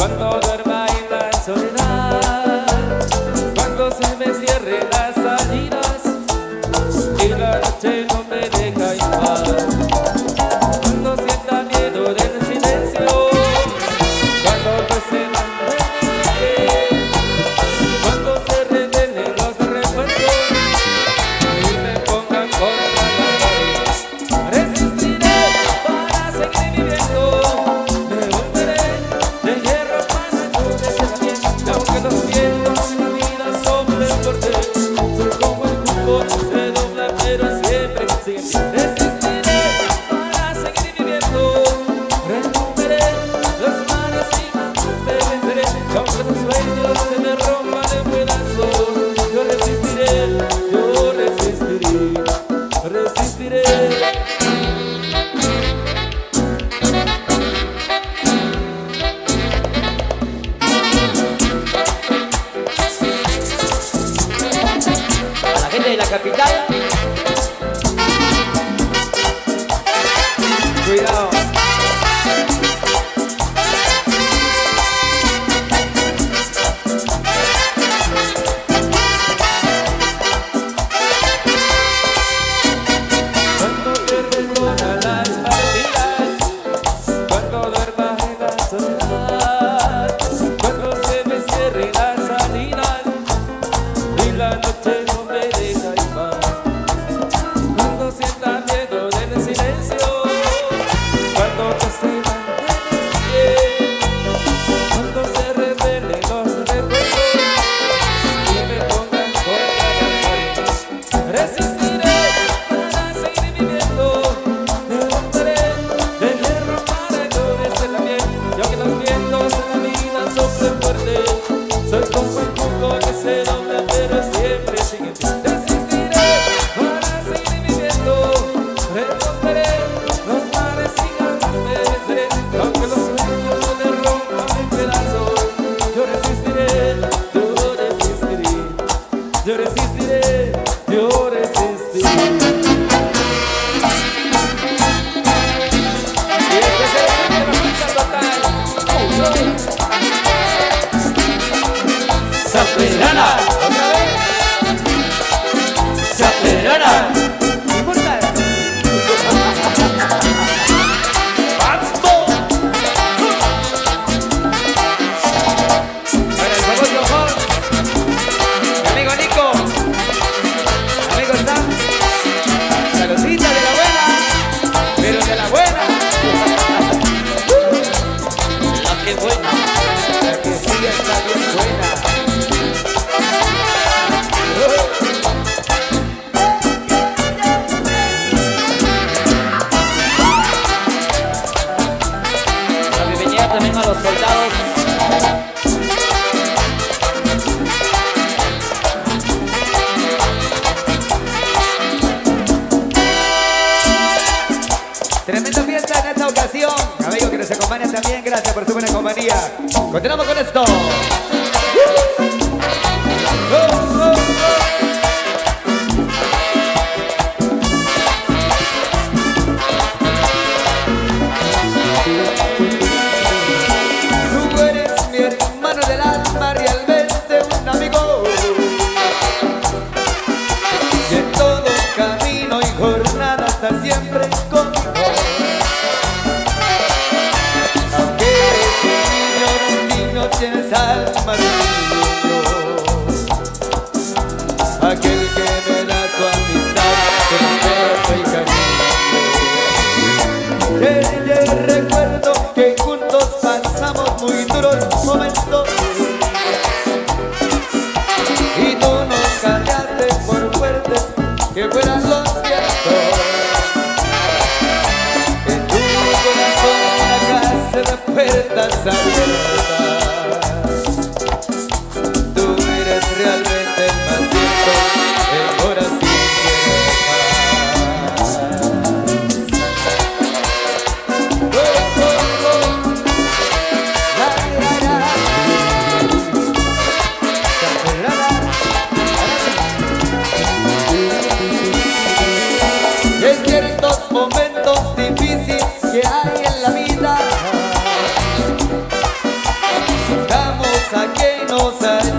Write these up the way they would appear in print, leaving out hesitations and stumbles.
Cuando duerma en la soledad, cuando se me cierren las salidas y la noche no me deja en paz, cuando sienta miedo del silencio, cuando no se mantenga, cuando se revelen los recuerdos y me pongan contra la pared, resistiré para seguir viviendo, me volveré de hierro para no deshacer, y aunque los vientos en la vida soplen fuerte, soy como el cuco que se dobla pero siempre sigue. Resistiré para seguir viviendo, resolveré los mares y me venceré, y aunque los sueños se me rompan en pedazos, yo resistiré, yo resistiré, resistiré. A la gente de la capital, Cuidado. Cuando pierden todas las partidas, cuando duerma en la soledad, cuando se me cierren las salidas y la noche no me deja en paz, cuando sienta miedo del silencio, cuando no se mantenga, cuando se revelen los recuerdos y me pongan contra la pared, resistiré para seguir viviendo, me volveré de hierro para no deshacer la piel, y aunque los vientos en la vida soplen fuerte, soy como el cuco que se dobla pero siempre sigue en pie. Resistiré para seguir viviendo, resolveré los mares y ganas me venceré, y aunque los sueños se me rompan en pedazos, yo resistiré, yo resistiré, yo resistiré, yo resistiré. Y este es el sueño de la fiesta total. Zaperana, Otra vez. Zaperana, Importante. ¡Vamos! Para el famoso Jorge, mi amigo Nico, mi amigo Sam, saludcita de la buena, pero de la buena, La que buena. la que sí está bien buena. La bienvenida también a los soldados. Tremenda fiesta en esta ocasión. Amigos que nos acompañan también, gracias por su buena compañía. Continuamos con esto. Tú eres mi hermano del alma, realmente un amigo. Y en todo camino y jornada está siempre conmigo. Aunque eres un niño tienes alma de niño. Aquel que me da su amistad, respeto y cariño. Yo recuerdo que juntos pasamos muy duros momentos y tú nos cambiaste por fuertes que fueran los vientos. En tu corazón la casa de puertas abiertas. Tú eres realmente el más cierto, el corazón quiere paz. Oh, oh, oh. La, la, la. En ciertos momentos difíciles que hay en la vida,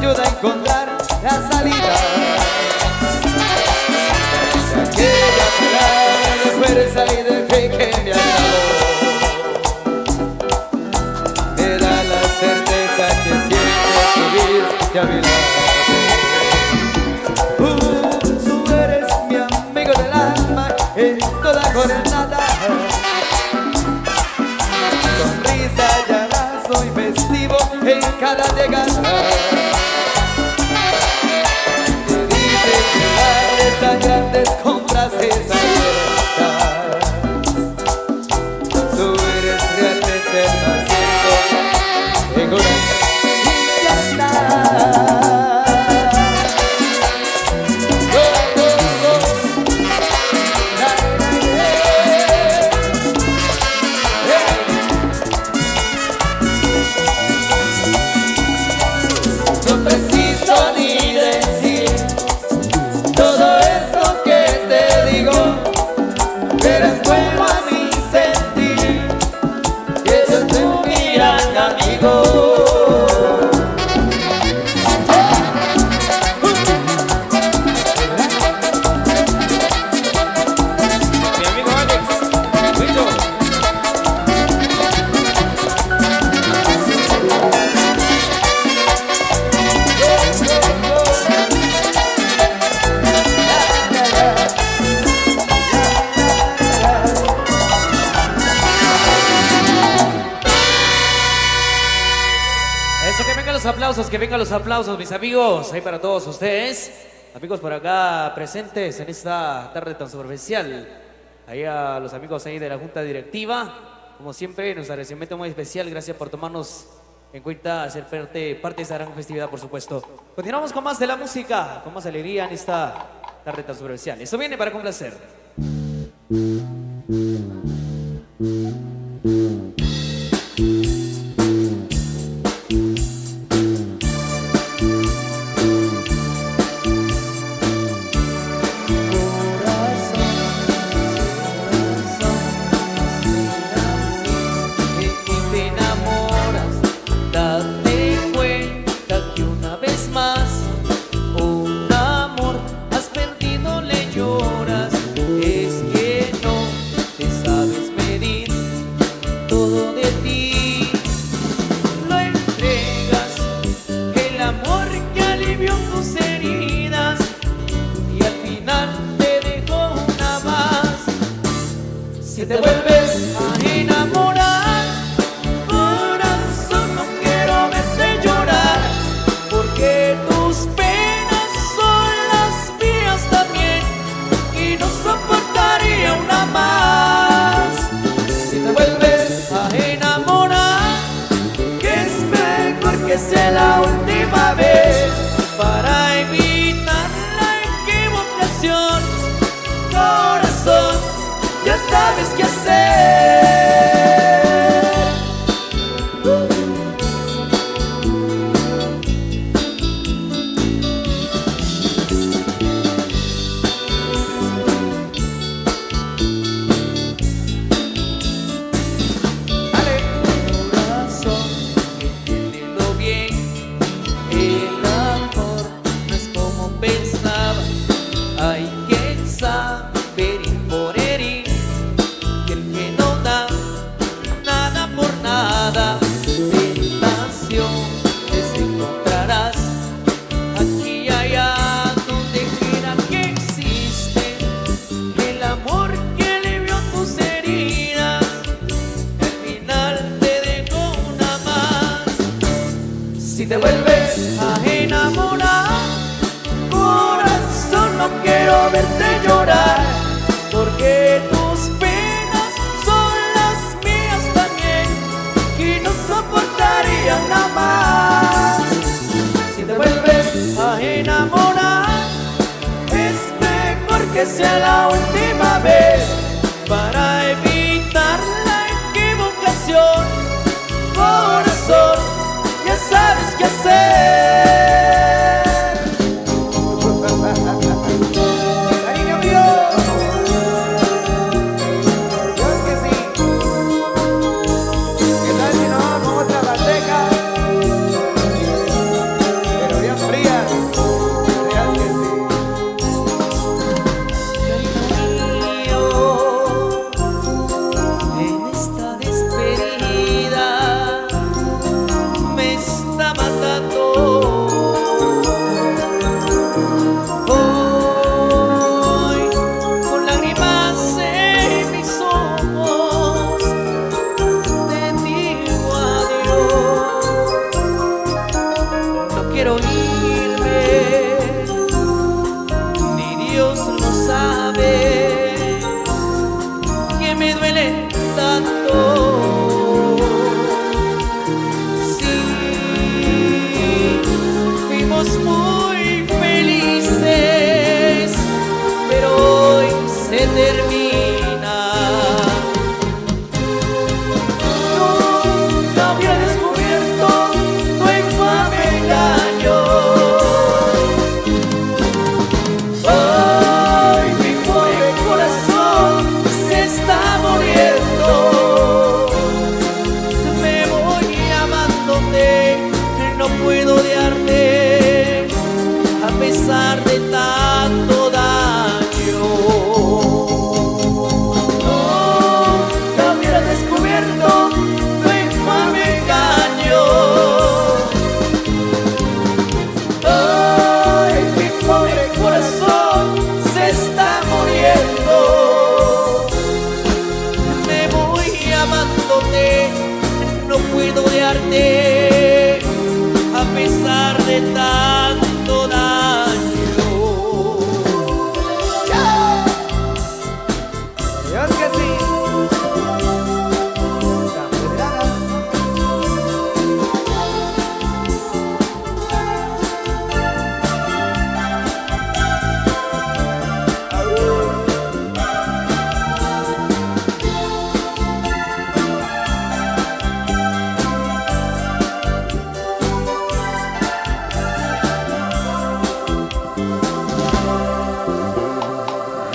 ayuda a encontrar la salida. Aquella palabra de fuerza y de fe que me ha dado me da la certeza que siempre estuviste a mi lado. Tú eres mi amigo del alma en toda jornada. Sonrisa y abrazo y festivo en cada llegada. Te dices verdades tan grandes con frases abiertas. Tú eres realmente el más cierto en corazón. Y ya está. No preciso ni decir todo esto que te digo, pero es bueno a mi sentir que yo soy mi gran amigo. Mi amigo Alex, Lucho. Eso, que vengan los aplausos, mis amigos, ahí para todos ustedes. Amigos por acá presentes en esta tarde tan superficial. Ahí a los amigos ahí de la Junta Directiva. Como siempre, nuestro agradecimiento muy especial. Gracias por tomarnos en cuenta, hacer parte de esta gran festividad, por supuesto. Continuamos con más de la música, con más alegría en esta tarde tan superficial. Esto viene para complacer. Te enamoras, date cuenta que una vez más un amor has perdido, le lloras. Es que no te sabes medir todo de ti. Lo entregas, el amor que alivió tus heridas, y al final te dejó una más. Si te vuelves a enamorar, corazón, no quiero verte llorar, porque tus penas son las mías también, y no soportaría una más. Si te vuelves a enamorar, que es mejor que sea la última vez, para evitar la equivocación. Corazón, ya sabes qué hacer. Dale. Corazón, entiéndelo bien, el amor no es como pensaba. Hay que saber ir por herir, y el que no da nada por nada. Tentaciones encontrarás aquí y allá, donde quiera que existe el amor que alivió tus heridas, al final te dejó una más. Si te vuelves a enamorar, corazón, no quiero verte llorar, porque tus penas son las mías también, y no soportaría una más. Si te vuelves a enamorar, es mejor que sea la última vez, para evitar la equivocación. Corazón, ya sabes qué hacer. Cariño mío, Dios que sí. ¿Qué tal si nos vamos a otra bandeja? Pero bien quiero irme, ni Dios lo sabe, que me duele tanto. Sí, fuimos muy felices, pero hoy se termina. Nunca había descubierto tu infame engaño. Ay, mi pobre corazón se está muriendo. Me voy amándote, no puedo odiarte a pesar de tanto daño. Nunca hubiera descubierto tu infame engaño. Ay, mi pobre corazón se está muriendo. Me voy amándote, no puedo odiarte a pesar de tanto daño. Dios que sí.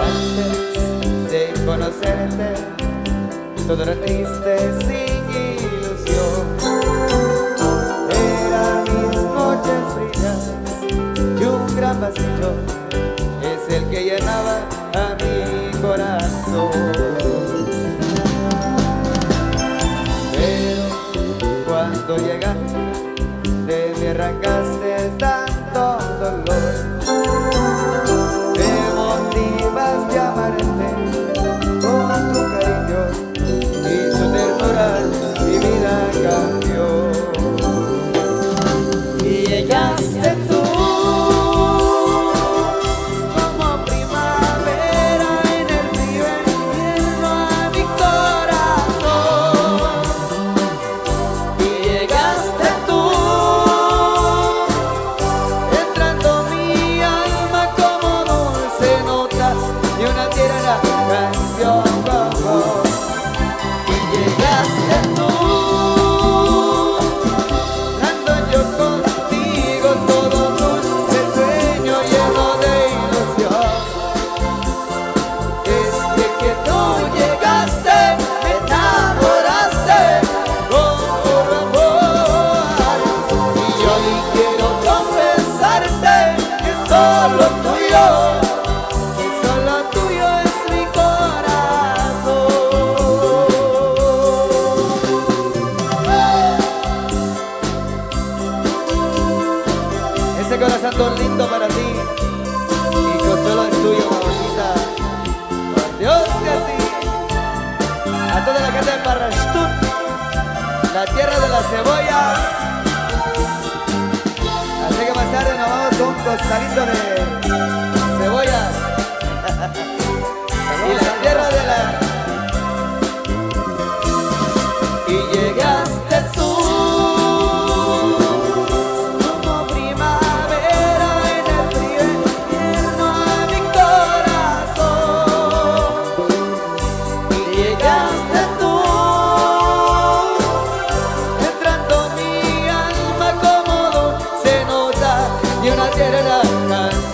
Antes de conocerte, todo era triste, sin ilusión. Eran mis noches frías y un gran vacío es el que llenaba a mi corazón. Pero cuando llegaste me arrancaste tanto dolor. Me motivas de amarte con tu cariño y tu ternura, mi vida cambió. Y llegaste tú como primavera en el frío invierno a mi corazón. Y llegaste tú entrando mi alma como dulce nota y una tierna canción. Y llegaste tú dando yo contigo todo un dulce sueño lleno de ilusión. Desde que tú llegaste me enamoraste con puro amor. Y hoy quiero confesarte que solo tuyo es mi corazón. Ese corazón tan lindo para ti y que solo es tuyo, mamacita. Por Dios que sí. A toda la gente de Parrastún, la tierra de las cebollas. Así que más tarde nos vamos con un costalito de cebollas. Y la tierra de la... Y llegaste tú como primavera en el frío invierno a mi corazón. Y llegaste tú entrando mi alma como dulce nota y una tierna canción.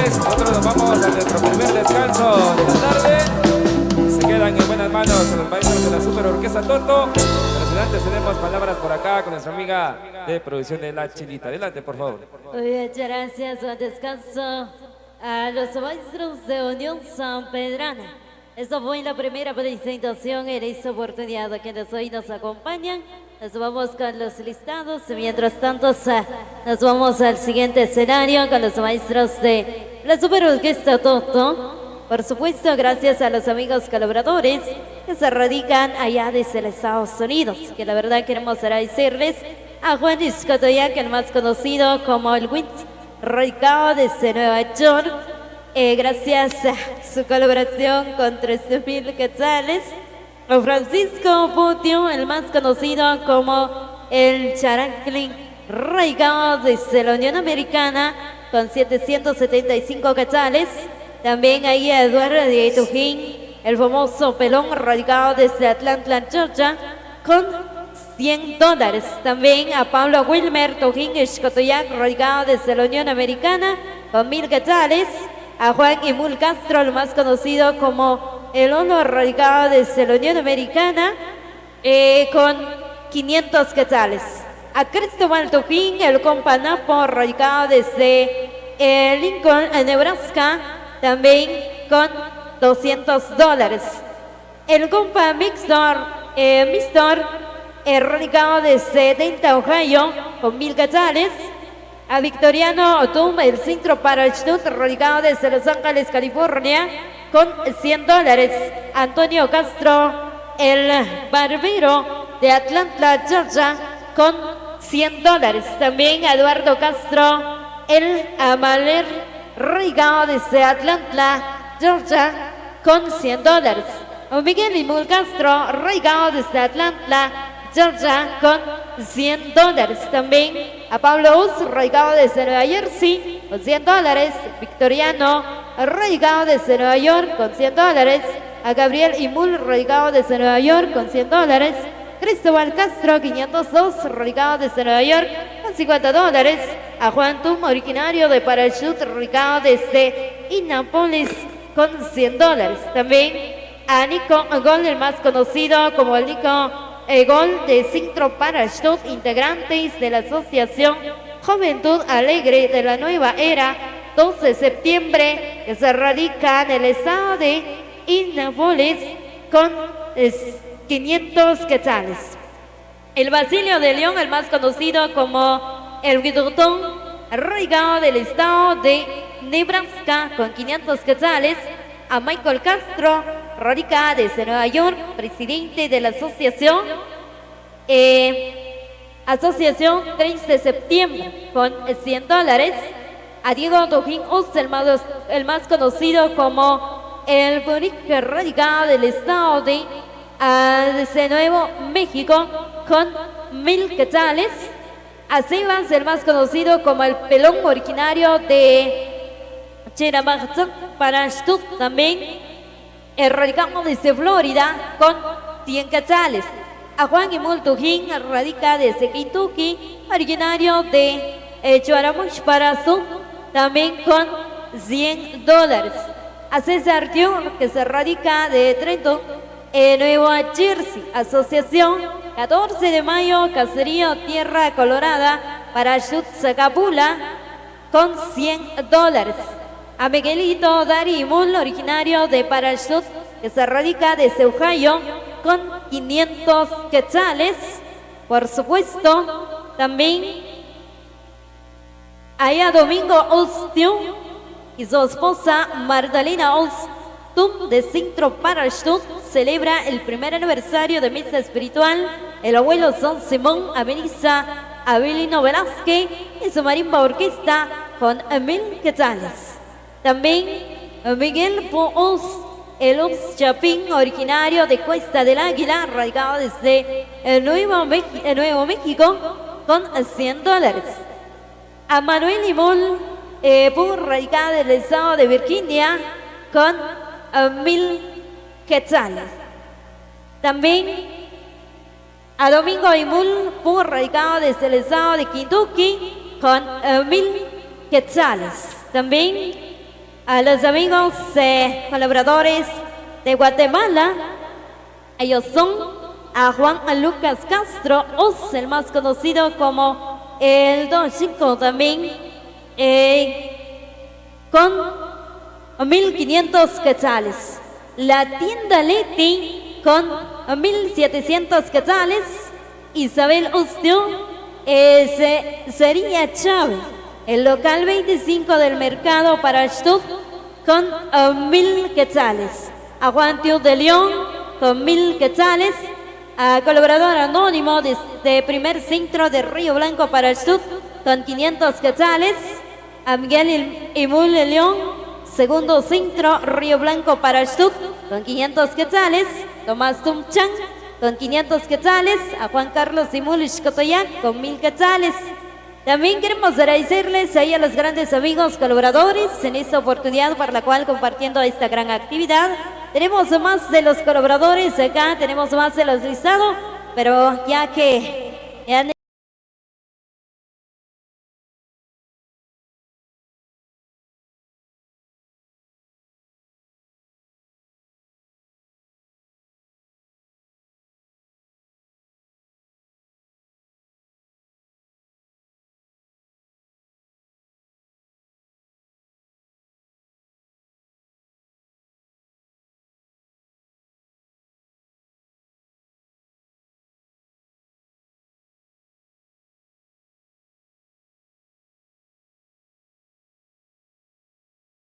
señores, nosotros nos vamos a nuestro primer descanso de la tarde. Se quedan en buenas manos los maestros de la Super Orquesta Toto. Pero si antes tenemos palabras por acá con nuestra amiga de producción de La Chilita. Adelante, por favor. Muchas gracias, buen descanso a los maestros de Unión San Pedrana. Esta fue la primera presentación en esta oportunidad de quienes hoy nos acompañan. Nos vamos con los listados. Mientras tanto, nos vamos al siguiente escenario con los maestros de la Super Orquesta Toto. Por supuesto, gracias a los amigos colaboradores que se radican allá desde los Estados Unidos. Que la verdad queremos agradecerles a Juan Iscotoyac, el más conocido como el Witz, radicado desde Nueva York. Gracias a su colaboración con 13,000 quetzales. A Francisco Butio, el más conocido como el Charanclin, radicado desde la Unión Americana con 775 quetzales. También ahí a Eduardo de Tujín, el famoso pelón, radicado desde Atlanta, Georgia, con $100. También a Pablo Wilmer Tujín Escotoyac, radicado desde la Unión Americana con 1,000 quetzales. A Juan Imul Castro, el más conocido como el Ono, radicado desde la Unión Americana, con 500 quetzales. A Cristóbal Tujín, el compa Napo, radicado desde Lincoln, Nebraska, también con $200. El compa Mistor, radicado desde Dayton, Ohio, con 1,000 quetzales. A Victoriano Otum, el centro para el Stut, radicado desde Los Ángeles, California, con $100. Antonio Castro, el barbero de Atlanta, Georgia, con $100. También a Eduardo Castro, el amaler, radicado desde Atlanta, Georgia, con $100. A Miguel Imul Castro, radicado desde Atlanta, Georgia, con $100. También a Pablo Uz, radicado desde Nueva Jersey, con $100. Victoriano, radicado desde Nueva York, con $100. A Gabriel Imul, radicado desde Nueva York, con $100. Cristóbal Castro, 502, radicado desde Nueva York, con $50. A Juan Tum, originario de Parachute, radicado desde Indianapolis, con $100. También a Nico Gol, el más conocido como el Nico Gol de Centro Parachute, integrantes de la Asociación Juventud Alegre de la Nueva Era, 12 de septiembre, que se radica en el estado de Indianapolis, con 500 quetzales. El Basilio de León, el más conocido como el Guidotón, radicado del estado de Nebraska, con 500 quetzales. A Michael Castro, radicado desde Nueva York, presidente de la asociación, Asociación 3 de septiembre, con $100. A Diego Tujín Uz, el más conocido como el Boric, radicado del estado de desde Nuevo México, con 1,000 quetzales. A Sebas, el más conocido como el pelón, originario de Cheramaxac, Parachute, también radicado desde Florida, con 100 quetzales. A Juan Imul Tujín, radica desde Kentucky, originario de Chuaramuch, Parachute, también con $100. A César Dior, que se radica de Trenton, Nueva Jersey, Asociación 14 de Mayo, Caserío Tierra Colorada, Parachute Zacapula, con $100. A Miguelito Dari Imul, originario de Parachute, que se radica desde Ohio, con 500 quetzales. Por supuesto, también hay a Domingo Ostio y su esposa Magdalena Ostum, de Centro Parachute, celebra el primer aniversario de misa espiritual. El abuelo San Simón ameniza a Belino Velázquez y su marimba orquesta con 1,000 quetzales. También Miguel Poos, el Ox Chapín, originario de Cuesta del Águila, radicado desde Nuevo México, con $100. A Manuel Imul, radicado del estado de Virginia, con 1,000 quetzales. También a Domingo Imul, radicado desde el estado de Kentucky, con 1,000 quetzales. También a los amigos colaboradores de Guatemala. Ellos son a Juan Lucas Castro, el más conocido como el Don Chico también, con 1.500 quetzales. La tienda Leti con 1.700 quetzales. Isabel Ustio sería Chávez, el local 25 del mercado para Stutt con 1.000 quetzales. A Juan Tío de León con 1.000 quetzales. A colaborador anónimo de primer centro de Río Blanco para Stutt con 500 quetzales. A Miguel Imul de León, segundo centro Río Blanco para Stutt con 500 quetzales. Tomás Tumchan con 500 quetzales. A Juan Carlos Imul Xcotoyac con 1.000 quetzales. También queremos agradecerles ahí a los grandes amigos colaboradores en esta oportunidad por la cual compartiendo esta gran actividad. Tenemos más de los colaboradores acá, tenemos más de los listados, pero ya que